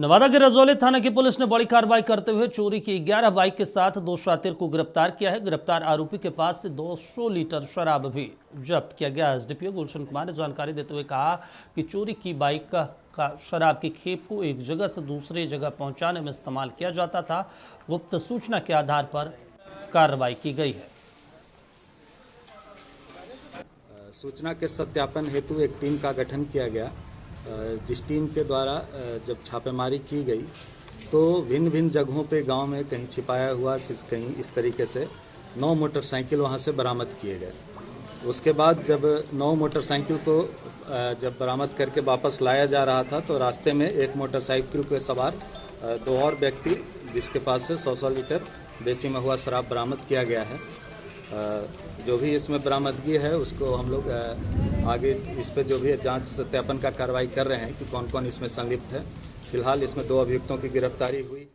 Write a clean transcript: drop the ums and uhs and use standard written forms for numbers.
नवादा के रजौली थाना की पुलिस ने बड़ी कार्रवाई करते हुए चोरी की 11 बाइक के साथ 2 शातिर को गिरफ्तार किया है। गिरफ्तार आरोपी के पास से 200 लीटर शराब भी जब्त किया गया। एसडीपीओ गुलशन कुमार ने जानकारी देते हुए कहा कि चोरी की बाइक का शराब की खेप को एक जगह से दूसरी जगह पहुंचाने में इस्तेमाल किया जाता था। गुप्त सूचना के आधार पर कार्रवाई की गई है। सूचना के सत्यापन हेतु एक टीम का गठन किया गया, जिस टीम के द्वारा जब छापेमारी की गई तो भिन्न भिन्न जगहों पे गांव में कहीं छिपाया हुआ, कहीं इस तरीके से 9 मोटरसाइकिल वहां से बरामद किए गए। उसके बाद जब 9 मोटरसाइकिल को जब बरामद करके वापस लाया जा रहा था तो रास्ते में एक मोटरसाइकिल के सवार 2 और व्यक्ति जिसके पास से 100 लीटर देसी महुआ शराब बरामद किया गया है। जो भी इसमें बरामदगी है उसको हम लोग आगे इस पर जो भी जांच सत्यापन का कार्रवाई कर रहे हैं कि कौन कौन इसमें संलिप्त है। फिलहाल इसमें 2 अभियुक्तों की गिरफ्तारी हुई।